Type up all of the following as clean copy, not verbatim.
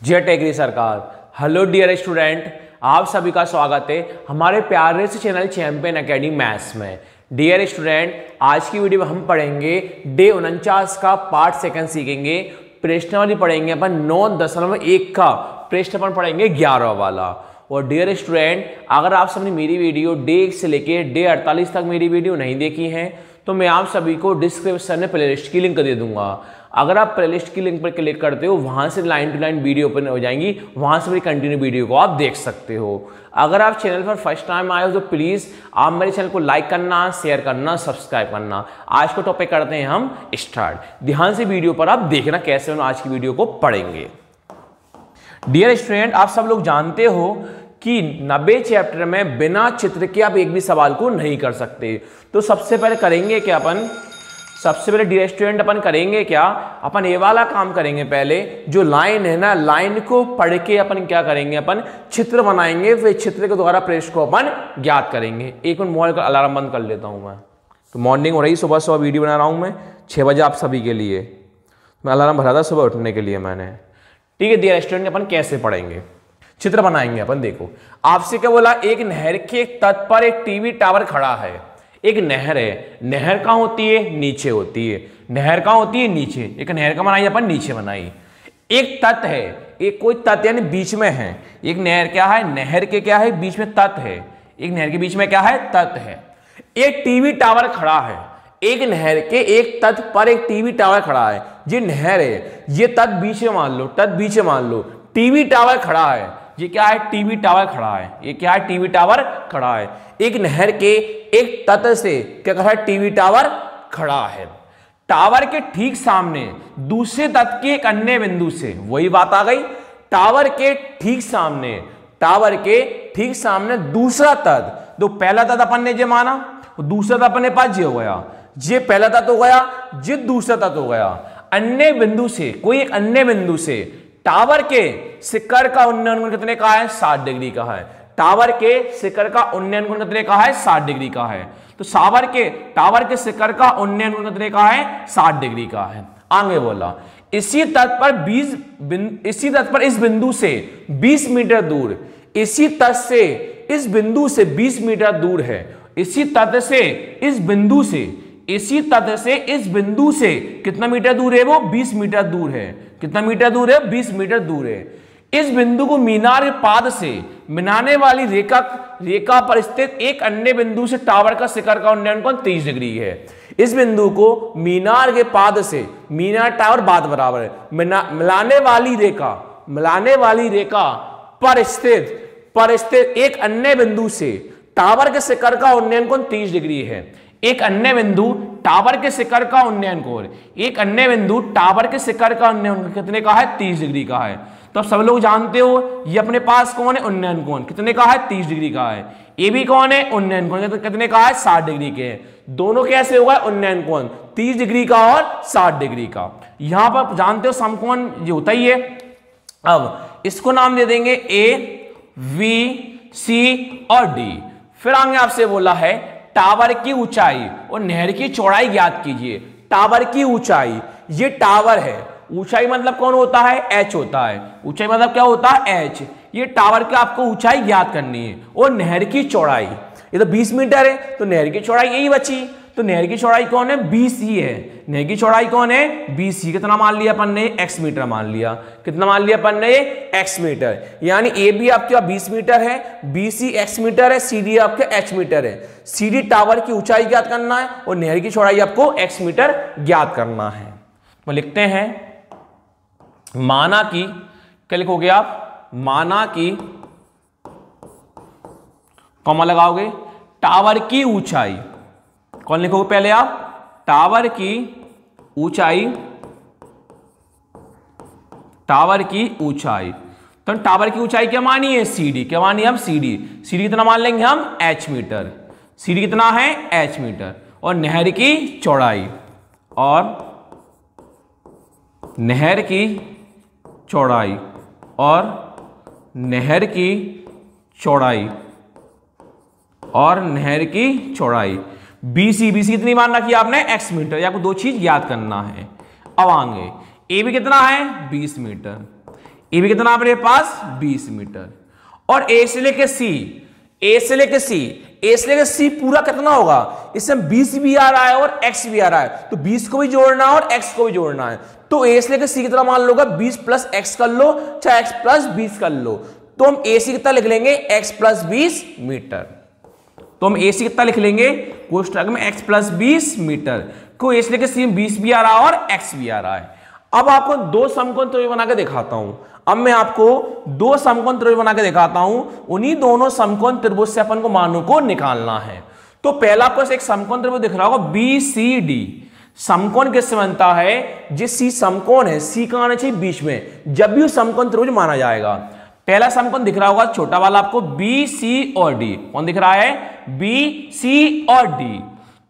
जय टेकरी सरकार। Hello dear student, आप सभी का स्वागत है हमारे प्यारे से चैनल चैंपियन एकेडमी मैथ्स में। डियर स्टूडेंट, आज की वीडियो में हम पढ़ेंगे डे 49 का पार्ट सेकंड सीखेंगे। प्रश्नावली पढ़ेंगे अपन 9.1 का प्रश्न अपन पढ़ेंगे 11 वाला। और डियर स्टूडेंट, अगर आप सबने मेरी वीडियो डे 1 से लेके डे 48 तक मेरी वीडियो नहीं देखी है तो मैं आप सभी को डिस्क्रिप्शन में प्लेलिस्ट की लिंक दे दूंगा। अगर आप प्लेलिस्ट की लिंक पर क्लिक करते हो वहां से line to line video open हो जाएंगी, वहां से मेरी कंटिन्यू वीडियो को आप देख सकते हो। अगर आप चैनल पर फर्स्ट टाइम आए हो तो प्लीज आप मेरे चैनल को लाइक करना, शेयर करना, सब्सक्राइब करना। आज को टॉपिक करते हैं हम स्टार्ट। ध्यान से वीडियो पर आप देखना कैसे हम आज की वीडियो को पढ़ेंगे। डियर स्टूडेंट, आप सब लोग जानते हो कि 90 चैप्टर में बिना चित्र के आप एक भी सवाल को नहीं कर सकते। तो सबसे पहले करेंगे क्या अपन, सबसे पहले डियर स्टूडेंट अपन करेंगे क्या, अपन ये वाला काम करेंगे। पहले जो लाइन है ना, लाइन को पढ़ के अपन क्या करेंगे, अपन चित्र बनाएंगे, फिर चित्र के द्वारा प्रश्न को अपन ज्ञात करेंगे। एक मिनट मोबाइल का अलार्म बंद कर लेता हूं मैं। तो मॉर्निंग हो रही, सुबह सुबह वीडियो बना रहा हूं मैं 6 बजे आप सभी के लिए। मैं अलार्म भरा था सुबह उठने के लिए मैंने। ठीक है डियर स्टूडेंट, अपन कैसे पढ़ेंगे, चित्र बनाएंगे अपन। देखो आपसे क्या बोला, एक नहर के तट पर एक टीवी टावर खड़ा है। एक नहर है, नहर कहाँ होती है, नीचे होती है। नहर कहाँ होती है, नीचे। एक नहर का बनाई अपन, नीचे बनाई। एक तट है, एक कोई तट यानी बीच में है। एक नहर क्या है, नहर के क्या है, बीच में तट है। एक नहर के बीच में क्या है, तट है। एक टीवी टावर खड़ा है। एक नहर के एक तट पर एक टीवी टावर खड़ा है। ये नहर है, ये तट बीच में मान लो, तट बीच में मान लो, टीवी टावर खड़ा है। ये क्या है, टीवी टावर खड़ा है। ये क्या है, टीवी टावर खड़ा है। एक नहर के एक तट से क्या कर रहा है, टीवी टावर खड़ा है। टावर के ठीक सामने दूसरे तट के एक अन्य बिंदु से, वही बात आ गई, टावर के ठीक सामने, टावर के ठीक सामने दूसरा तट। तो पहला तट अपन ने जो माना, दूसरा तट अपने पास ये हो गया, ये पहला तट हो गया, ये दूसरा तट हो गया। अन्य बिंदु से, कोई एक अन्य बिंदु से टावर के शिखर का उन्नयन कोण कितने का है, 60 डिग्री का है। टावर के शिखर का उन्नयन कोण कितने का है, 60 डिग्री का है। तो टावर के शिखर का उन्नयन कोण कितने का है, 60 डिग्री का है। आगे बोला इसी तट पर इस बिंदु से 20 मीटर दूर, इसी तट से इस बिंदु से 20 मीटर दूर है। इसी तट से इस बिंदु से, इसी तट से इस बिंदु से कितना मीटर दूर है, वो 20 मीटर दूर है। कितना मीटर दूर है, 20 मीटर दूर है। इस बिंदु को मीनार के पाद से मिलाने वाली रेखा पर स्थित एक अन्य बिंदु से टावर का शिखर का उन्नयन कोण 30 डिग्री है। इस बिंदु को मीनार के पाद से, मीनार टावर बाद बराबर है, मिलाने वाली रेखा पर स्थित एक अन्य बिंदु से टावर के शिखर का उन्नयन कोण 30 डिग्री है। एक अन्य बिंदु टावर के शिखर का उन्नयन कोण, एक अन्य बिंदु टावर के शिखर का उन्नयन कितने का है, 30 डिग्री का है। तो सब लोग जानते हो ये अपने पास कौन है, उन्नयन कोण कितने का है, 30 डिग्री का है। ये भी कौन है, उन्नयन कोण कितने का है, 60 डिग्री के है। दोनों कैसे होगा, उन्नयन कोण 30 डिग्री का और 60 डिग्री का। यहां पर जानते हो समकोण ये होता ही है। अब इसको नाम दे देंगे ए, बी, सी और डी। फिर आगे आपसे बोला है टावर की ऊंचाई और नहर की चौड़ाई ज्ञात कीजिए। टावर की ऊंचाई, ये टावर है, ऊंचाई मतलब कौन होता है, एच होता है। ऊंचाई मतलब क्या होता है, एच। ये टावर की आपको ऊंचाई ज्ञात करनी है। और नहर की चौड़ाई, ये तो 20 मीटर है, तो नहर की चौड़ाई यही बची। तो नहर की चौड़ाई कौन है, 20 ही है। नहर की चौड़ाई कौन है, 20 ही। कितना मान लिया अपन ने, x मीटर मान लिया। कितना मान लिया अपन ने, x मीटर। यानी ए भी आपके 20 मीटर है, BC x मीटर है, CD आपके h मीटर है। CD टावर की ऊंचाई ज्ञात करना है और नहर की चौड़ाई आपको x मीटर ज्ञात करना है। तो लिखते हैं माना कि, क्या लिखोगे आप, माना कि, कॉमा लगाओगे, टावर की ऊंचाई। कौन लिखोगे पहले आप, टावर की ऊंचाई, टावर की ऊंचाई। तो टावर की ऊंचाई क्या मानी है, CD। क्या मानी हम, CD कितना मान लेंगे हम, h मीटर। CD कितना है, h मीटर। और नहर की चौड़ाई, और नहर की चौड़ाई, और नहर की चौड़ाई, और नहर की चौड़ाई BC कितनी मानना कि आपने, x मीटर। या आपको दो चीज याद करना है। अब आगे ए भी कितना है, 20 मीटर। ए भी कितना अपने पास 20 मीटर। और ए से लेके सी, ए से लेके सी, ए से लेके सी पूरा कितना होगा, इसमें 20 भी आ रहा है और x भी आ रहा है, तो 20 को भी जोड़ना है और x को भी जोड़ना है। तो ए से लेके सी कितना मान लोगे, 20 प्लस x कर लो, चाहे x प्लस 20 कर लो। तो हम ए सी कितना लिख लेंगे, x प्लस 20 मीटर। तो हम ए सी कितना लिख लेंगे कोष्ठक में, x प्लस 20 मीटर। को ए से लेके सी में 20 भी आ रहा है और x भी आ रहा है। अब आपको दो समकोण त्रिभुज बना के दिखाता हूं। अब मैं आपको दो समकोण त्रिभुज बना के दिखाता हूं, उन्हीं दोनों समकोण त्रिभुज से अपन को मानों को निकालना है। तो पहला आपको एक समकोण त्रिभुज दिख रहा होगा BCD। समकोण किससे बनता है, जिस सी समकोण है, सी कहां आना चाहिए बीच में, जब भी समकोण त्रिभुज माना जाएगा। पहला समकोण दिख रहा होगा छोटा वाला आपको BC और D। कौन दिख रहा है, BC और D।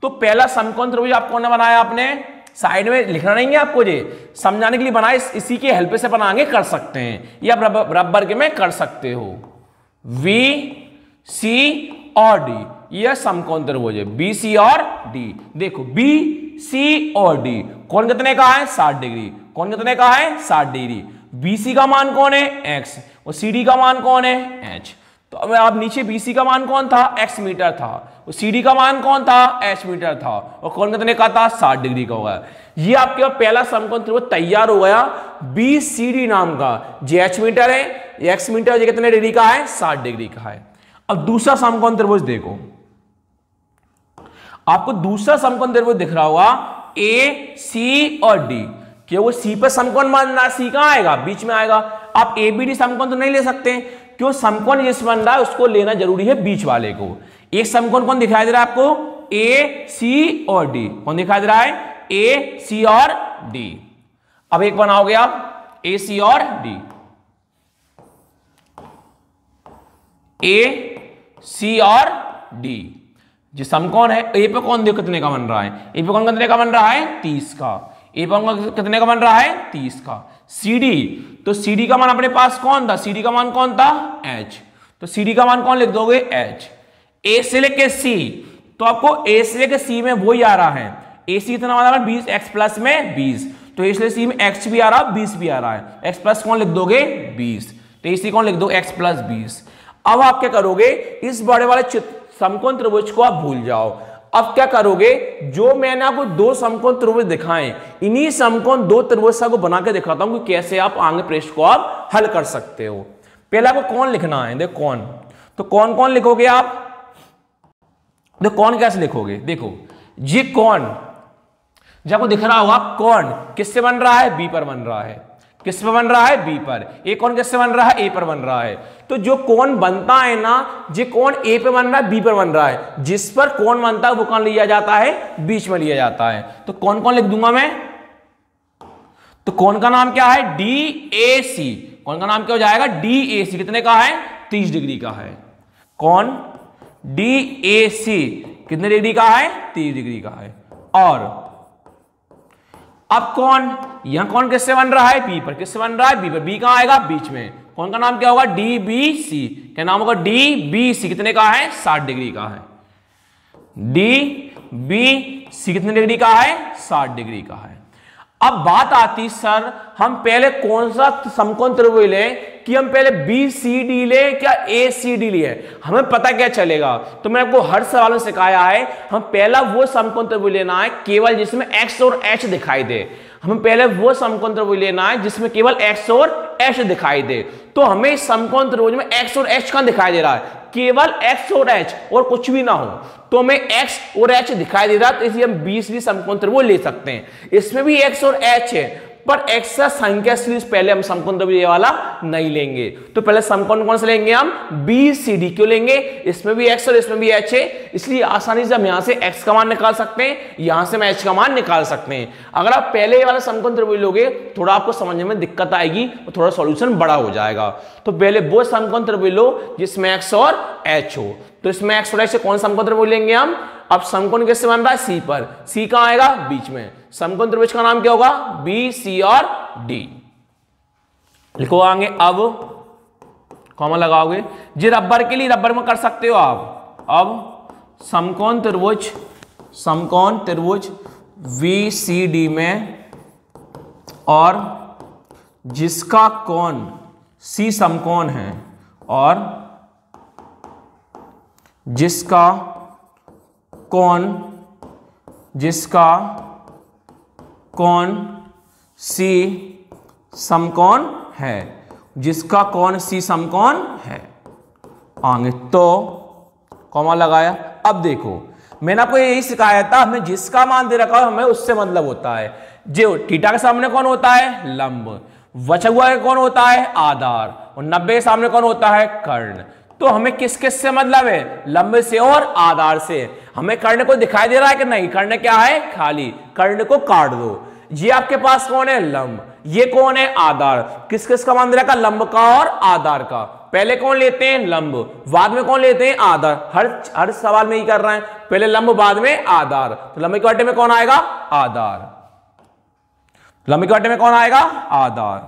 तो पहला समकोण त्रिभुज आपको ने बनाया, आपने साइड में लिखना नहीं है आपको, ये समझाने के लिए बनाए, इसी के हेल्प से अपन आगे कर सकते हैं, या बराबर के में कर सकते हो। VC और D यह समकोण त्रिभुज है, BC और D। देखो BC और D कौन कितने का है, 60 डिग्री। कौन कितने का है, 60 डिग्री। BC का मान कौन है, x, और CD का मान कौन है, h। तो अब आप नीचे BC का मान कौन था, x मीटर था, और CD का मान कौन था, h मीटर था, और कौन कितने का था, 60 डिग्री का होगा। ये आपके पास पहला समकोण त्रिभुज तैयार हो गया BCD नाम का। जे h मीटर है, x मीटर, ये कितने डिग्री का है, 60 डिग्री का है। अब दूसरा समकोण त्रिभुज देखो, आपको दूसरा समकोण त्रिभुज दिख रहा होगा AC और D। क्या वो C पर समकोण मानना, C कहां आएगा, बीच में आएगा। आप ABD समकोण तो नहीं ले सकते, क्यों, समकोण जिस बन रहा है उसको लेना जरूरी है बीच वाले को। एक समकोण कौन दिखाई दे रहा है आपको, AC और D। कौन दिखाई दे रहा है, AC और D। अब एक बनाओगे आप AC और D, AC और D जो समकोण है। ए पे कौन देखो कितने का बन रहा है, ए पे कौन कितने का बन रहा है, 30 का। ए पे कितने का बन रहा है, 30 का। CD, तो CD का मान अपने पास कौन था, CD का मान कौन था, H। तो CD का मान कौन लिख दोगे, H। A से लेके C, तो आपको A से लेके C में वही आ रहा है। AC कितना आ रहा है, 20, x प्लस में 20। तो A से C में x भी आ रहा है, 20 भी आ रहा है। x प्लस कौन लिख दोगे, 20। तो AC कौन लिख दो, x प्लस 20। अब आप क्या करोगे, इस बड़े वाले समकोण त्रिभुज को आप भूल जाओ। अब क्या करोगे, जो मैंने आपको दो समकोण त्रिभुज दिखाएं, इन्हीं समकोण दो त्रिभुज को बना के दिखाता हूं कि कैसे आप आगे प्रश्न को आप हल कर सकते हो। पहला आपको कौन लिखना है, देखो कौन, तो कौन कौन लिखोगे आप, देखो कौन कैसे लिखोगे, देखो ये कौन जब आपको दिख रहा होगा, कौन किससे बन रहा है, बी पर बन रहा है। किस पर बन रहा है, बी पर। ए कौन किससे बन रहा है, ए पर बन रहा है। तो जो कौन बनता है ना, जो कौन ए पे बन रहा है, बी पर बन रहा है, जिस पर कौन बनता है वो कौन लिया जाता है, बीच में लिया जाता है। तो कौन कौन लिख दूंगा मैं, तो कौन का नाम क्या है, DAC। कौन का नाम क्या हो जाएगा, DAC। कितने का है, 30 डिग्री का है। कौन, DAC कितने डिग्री का है, 30 डिग्री का है। और अब कौन, यहां कौन किससे बन रहा है, बी पर। किससे बन रहा है, बी पर। बी कहां आएगा, बीच में। कौन का नाम क्या होगा, DBC। क्या नाम होगा, DBC। कितने का है, 60 डिग्री का है। DBC कितने डिग्री का है, 60 डिग्री का है। अब बात आती, सर हम पहले कौन सा समकोण त्रिभुज लें, कि हम पहले BCD ले क्या ACD ले, हमें पता क्या चलेगा। तो मैं आपको हर सवाल में सिखाया है, हम पहला वो समकोण त्रिभुज लेना है केवल जिसमें x और h दिखाई दे। हमें पहले वो समकोण त्रिभुज लेना है जिसमें केवल x और h दिखाई दे। तो हमें समकोण त्रिभुज में x और h कहां दिखाई दे रहा है, केवल x और h और कुछ भी ना हो। तो हमें x और h दिखाई दे रहा है, तो इसलिए हम BCD समकोण त्रिभुज ले सकते हैं। इसमें भी x और h है, पर x का संख्या सीरीज पहले हम समकोण त्रिभुज ये वाला नहीं लेंगे। तो पहले समकोण कौन से लेंगे हम, BCD क्यों लेंगे, इसमें भी x और इसमें भी h है, इसलिए आसानी से हम यहां से x का मान निकाल सकते हैं, यहां से हम h का मान निकाल सकते हैं। अगर आप पहले ये वाला समकोण त्रिभुज लोगे, थोड़ा आपको समझने में दिक्कत आएगी और थोड़ा सॉल्यूशन बड़ा हो जाएगा। तो पहले वो समकोण त्रिभुज लो जिसमें x और h हो। तो इसमें x और h से कौन समकोण त्रिभुज लेंगे हम। अब समकोण किससे बन रहा है, C पर। C कहां आएगा, बीच में। समकोण त्रिभुज का नाम क्या होगा, BC और D। लिखो आगे, अब कॉमा लगाओगे। जी रबर के लिए रबर में कर सकते हो आप। अब समकोण त्रिभुज VCD में और जिसका कोण सी समकोण है और जिसका कोण सी समकोण है, जिसका कोण सी समकोण है आगे, तो कॉमा लगाया। अब देखो मैंने आपको यही सिखाया था, हमें जिसका मान दे रखा है हमें उससे मतलब होता है। जो थीटा के सामने कौन होता है, लंब, बचा हुआ है कौन होता है, आधार, और 90 के सामने कौन होता है, कर्ण। तो हमें किस किस से मतलब है, लंब से और आधार से। हमें कर्ण को दिखाई दे रहा है कि नहीं, कर्ण क्या है, खाली, कर्ण को काट दो। ये आपके पास कौन है, लंब, ये कौन है, आधार। किस किस का मान दे रखा, लंब का और आधार का। पहले कौन लेते हैं, लंब, बाद में कौन लेते हैं, आधार। हर सवाल में ही कर रहे हैं, पहले लंब बाद में आधार। तो लंब के बटे में कौन आएगा, आधार। लंब के बटे में कौन आएगा, आधार।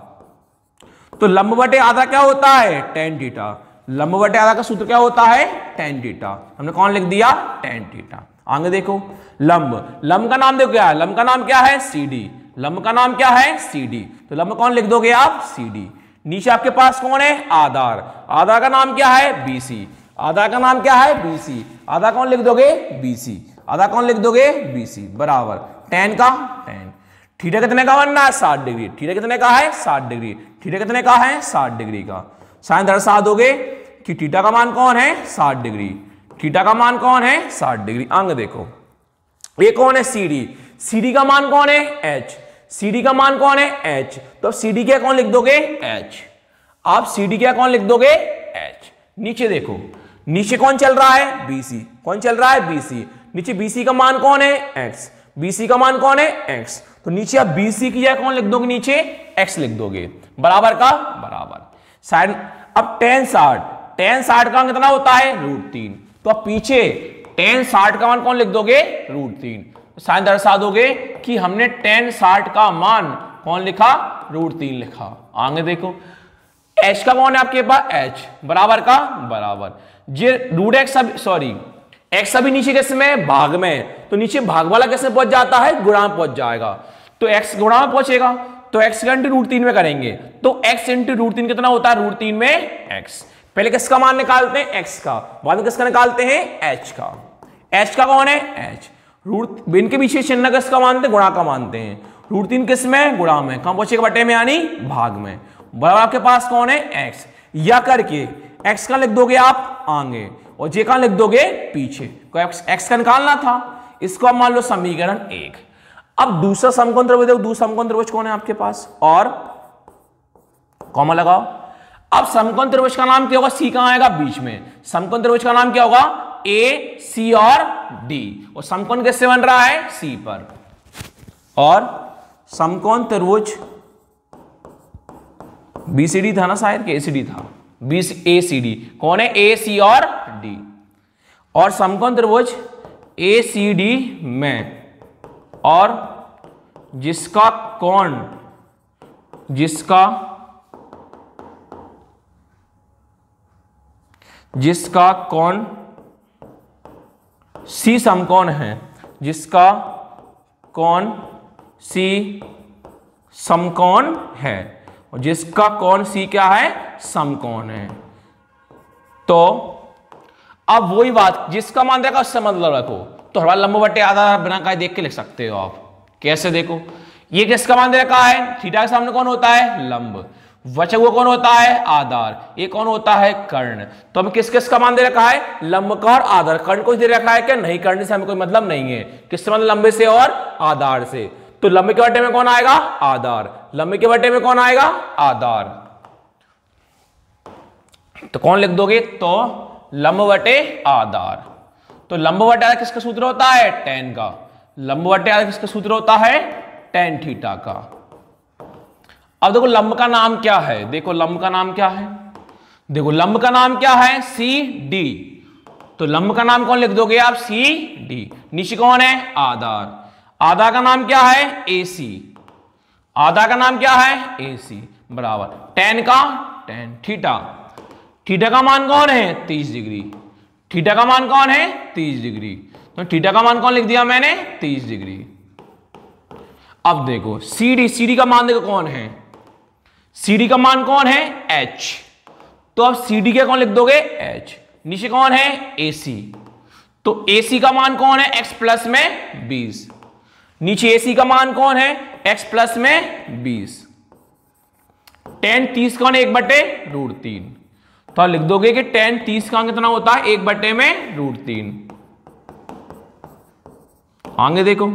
तो लंब बटे आधार क्या होता है, tan थीटा। लंब बटे आधार का सूत्र क्या होता है, tan थीटा। हमने कौन लिख दिया, tan थीटा। आगे देखो लंब का नाम देखो क्या है, लंब का नाम क्या है, CD। लंब का नाम क्या है, CD। तो लंब कौन लिख दोगे आप, CD। नीचे आपके पास कौन है, आधार। आधार का नाम क्या है, BC। आधार का नाम क्या है, BC। आधार कौन लिख दोगे, BC। आधार कौन लिख दोगे, BC बराबर tan का tan। थीटा कितने का बनना है, 60 डिग्री। थीटा कितने का है, 60 डिग्री। थीटा कितने का है, 60 डिग्री का। साइन दर्शा दोगे कि थीटा का मान कौन है, 60 डिग्री। थीटा का मान कौन है, 60 डिग्री। अंग देखो ये कौन है, CD। CD का मान कौन है, H। CD का मान कौन है, H। तो CD क्या कौन लिख दोगे, H। आप CD क्या कौन लिख दोगे, H। नीचे देखो, नीचे कौन चल रहा है, BC। कौन चल रहा है, BC। नीचे BC का मान कौन है, X। BC का मान कौन है, X। तो नीचे आप BC की जगह कौन लिख दोगे, नीचे X लिख दोगे, बराबर का बराबर। साइन अब tan 60 का कितना होता है, √3। तो अब पीछे tan 60 का मान कौन लिख दोगे, √3। साइन दर्शा दोगे कि हमने tan 60 का मान कौन लिखा, √3 लिखा। आगे देखो H का कौन है आपके पास, H बराबर का बराबर। ये x अभी नीचे किस में, भाग में। तो नीचे भाग वाला कैसे पहुंच जाता है, गुणा में पहुंच जाएगा। तो x गुणा में पहुंचेगा, तो x का इंटू √3 में करेंगे तो x इंटू √3 कितना होता है, √3 में x। पहले किसका मान निकालते हैं, x का, बाद में किसका निकालते हैं, h का। h का कौन है, h। इनके पीछे चिन्ह किसका मानते हैं, गुणा का मानते हैं। √3 किस में, गुणा में, कहां पहुंचेगा, बटे में यानी भाग में। बराबर आपके पास कौन है, x। या करके x का लिख दोगे आप आगे और j का लिख दोगे पीछे। को x का निकालना था, इसको आप मान लो समीकरण 1। अब दूसरा समकोण त्रिभुज देखो, दूसरा समकोण त्रिभुज कौन है आपके पास, और कॉमा लगाओ। अब समकोण त्रिभुज का नाम क्या होगा, C कहां आएगा, बीच में। समकोण त्रिभुज का नाम क्या होगा, A, C और D। और समकोण किससे बन रहा है, C पर। और समकोण त्रिभुज BCD था ना शायद, कि ACD था, ACD कौन है, A, C और D। और समकोण त्रिभुज ACD में और जिसका कोण C समकोण है, जिसका कोण C समकोण है, और जिसका कोण C क्या है, समकोण है। तो अब वही बात, जिसका मान देखा उससे मतलब रखो। तो हर बार लंब बटे आधार बिना कहे देख के लिख सकते हो आप। कैसे देखो, ये किसका मान दे रखा है, थीटा के सामने कौन होता है, लंब, बचा हुआ कौन होता है, आधार, ये कौन होता है, कर्ण। तो हमें किस किस का मान दे रखा है, लंब का और आधार। कर्ण को दे रखा है क्या, नहीं, कर्ण से हमें कोई मतलब नहीं है। किससे मतलब, लंबे से और आधार से। तो लंबे के बटे में कौन आएगा, आधार। लंबे के बटे में कौन आएगा, आधार। तो कौन लिख दोगे, तो लंब बटे आधार। तो लंब बटे आधार किसका सूत्र होता है, tan का। लंब बटे आधार किसका सूत्र होता है, tan थीटा का। अब देखो लंब का नाम क्या है, देखो लंब का नाम क्या है, देखो लंब का नाम क्या है, CD। तो लंब का नाम कौन लिख दोगे आप, CD। नीचे कौन है, आधार। आधार का नाम क्या है, AC। आधार का नाम क्या है, AC बराबर tan का tan थीटा। थीटा का मान कौन है, 30 डिग्री। थीटा का मान कौन है, 30 डिग्री। तो थीटा का मान कौन लिख दिया मैंने, 30 डिग्री। अब देखो CD का मान देखो कौन है, CD का मान कौन है H, तो अब CD के कौन लिख दोगे H, नीचे कौन है AC, तो AC का मान कौन है x प्लस में 20, नीचे AC का मान कौन है x प्लस में 20, 10 30 कौन 1/√3, तो आप लिख दोगे कि 10 30 का कितना होता है 1/√3। आगे देखो,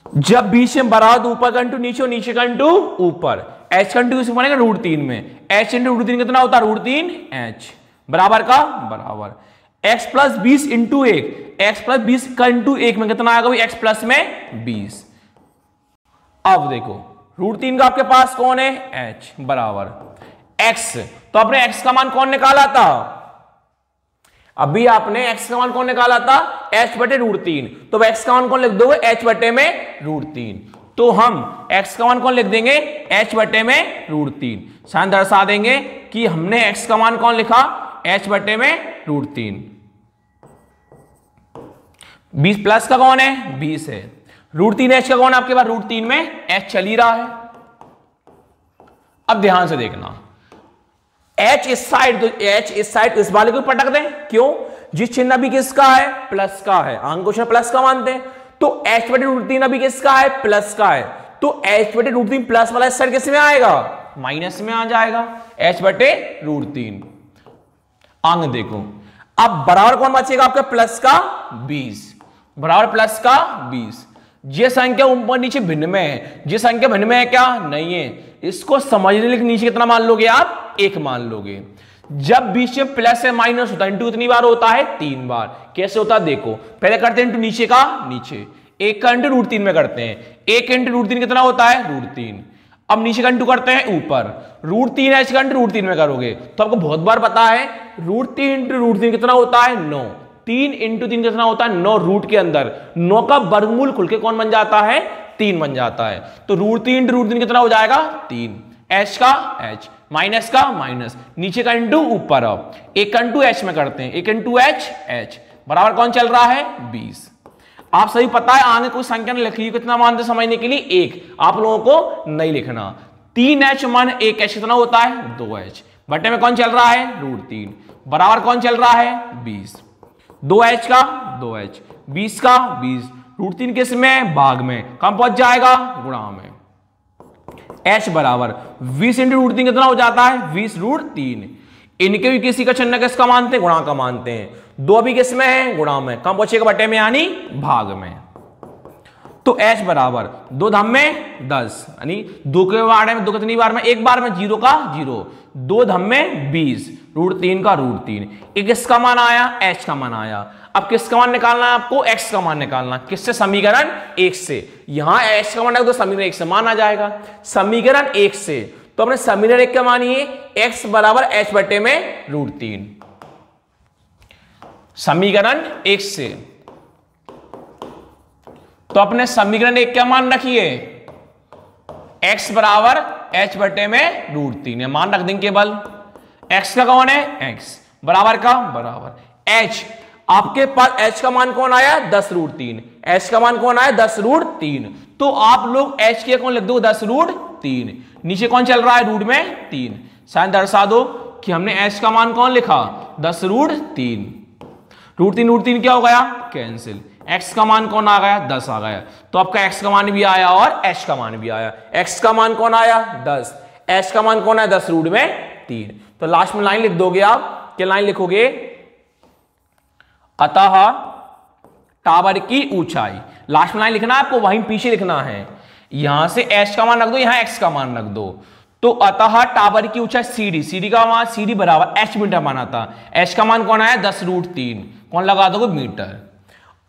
जब बीच में बराबर ऊपर का इंटू नीचे और नीचे का इंटू ऊपर, h का इंटू बनेगा √3 में, h इंटू √3 कितना होता है √3h, बराबर का बराबर x plus 20 into 1, x plus 20 का इंटू 1 में कितना आएगा भाई x प्लस में 20। अब देखो √3 का आपके पास कौन है h बराबर x, तो आपने x का मान कौन निकाला था, अभी आपने x का मान कौन निकाला था h/√3, तो x का मान कौन लिख दोगे h/√3, तो हम x का मान कौन लिख देंगे h/√3, साइन दर्शा देंगे कि हमने x का मान कौन लिखा h/√3। 20 प्लस का कौन है 20 है, √3h का कौन है आपके पास, √3 में h चल ही रहा है। अब ध्यान से देखना, h इस साइड, तो h इस साइड इस वाले को पटक दें, क्यों, जिस चिन्ह अभी किसका है प्लस का है, अंक क्वेश्चन प्लस का मानते हैं, तो h/√3 अभी किसका है प्लस का है, तो h/√3 प्लस वाला इस साइड किस में आएगा माइनस में आ जाएगा, h/√3। अंक देखो, अब बराबर कौन बचेगा आपका प्लस का 20, बराबर प्लस का 20। ये संख्या ऊपर नीचे भिन्न में है, ये संख्या भिन्न में है क्या नहीं है, इसको समझने के लिए नीचे कितना मान लोगे आप 1 मान लोगे। जब बीच में प्लस से माइनस होता है इंटू कितनी बार होता है 3 बार, कैसे होता है देखो, पहले करते हैं इंटू नीचे का नीचे, 1 का इंटू √3 में करते हैं, 1 इंटू √3 कितना होता है √3, अब नीचे का इंटू करते हैं ऊपर, √3h का इंटू √3 में करोगे तो आपको बहुत बार पता है √3 इंटू √3 कितना होता है 9, 3 इंटू 3 कितना होता है 9, रूट के अंदर 9 का वर्गमूल खुल के कौन बन जाता है 3 बन जाता है, तो √3 इंटू √3 कितना हो जाएगा 3, h का h, माइनस का माइनस, नीचे का इंटू ऊपर, अब 1 का इंटू h में करते हैं, 1 इंटू h बराबर कौन चल रहा है 20। आप सभी पता है आगे कोई संख्या नहीं लिखी, कितना मानते समझने के लिए 1, आप लोगों को नहीं लिखना, 3h मान 1h कितना होता है 2h, बटे में कौन चल रहा है √3, बराबर कौन चल रहा है 20, 2h का 2h, 20 का 20, √3 किस में भाग में, कम पहुंच जाएगा गुणा में, h बराबर 20 इंटू √3 कितना हो जाता है 20√3, इनके भी किसी का चिन्ह किसका मानते हैं गुणा का मानते हैं, 2 भी किस में है गुणा में, कम पहुंचेगा बटे में यानी भाग में, तो h बराबर 2 धम में 10, यानी 2 के बार में 2 कितनी बार में, 1 बार में 0 का 0, 2 धम में 20, √3 का √3, एक किसका मान आया h का मान आया। अब किसका मान निकालना है आपको x का मान निकालना, किससे समीकरण 1 से, यहां h का मान है तो समीकरण 1 से मान आ जाएगा, समीकरण 1 से, तो अपने समीकरण 1 का मानिए x बराबर h बटे में √3, समीकरण 1 से, तो अपने समीकरण 1 का मान रखिए x बराबर h बटे में √3, मान रख देंगे केवल, x का कौन है x, बराबर का बराबर h, आपके पास h का मान कौन आया 10√3, h का मान कौन आया 10√3, तो आप लोग h के कौन लिख दो 10√3, नीचे कौन चल रहा है रूट में 3, साइन दर्शा दो कि हमने h का मान कौन लिखा 10√3, √3 क्या हो गया कैंसिल, x का मान कौन आ गया 10 आ गया, तो आपका x का मान भी आया और h का मान भी आया, x का मान कौन आया 10, h का मान कौन आया 10√3, तो लास्ट में लाइन लिख दोगे आप, क्या लाइन लिखोगे, अतः टावर की ऊंचाई, लास्ट में लाइन लिखना है आपको, वहीं पीछे लिखना है, यहां से h का मान रख दो, यहां x का मान रख दो, तो अतः टावर की ऊंचाई CD का मान CD बराबर h मीटर माना था, h का मान कौन आया 10√3, कौन लगा दोगे मीटर,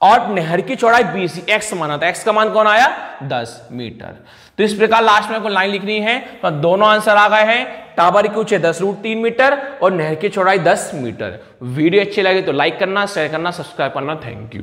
और नहर की चौड़ाई BC x माना था, x का मान कौन आया 10 मीटर। तो इस प्रकार लास्ट में आपको लाइन लिखनी है, तो दोनों आंसर आ गए हैं, टावर की ऊंचाई 10√3 मीटर और नहर की चौड़ाई 10 मीटर। वीडियो अच्छी लगे तो लाइक करना, शेयर करना, सब्सक्राइब करना। Thank you.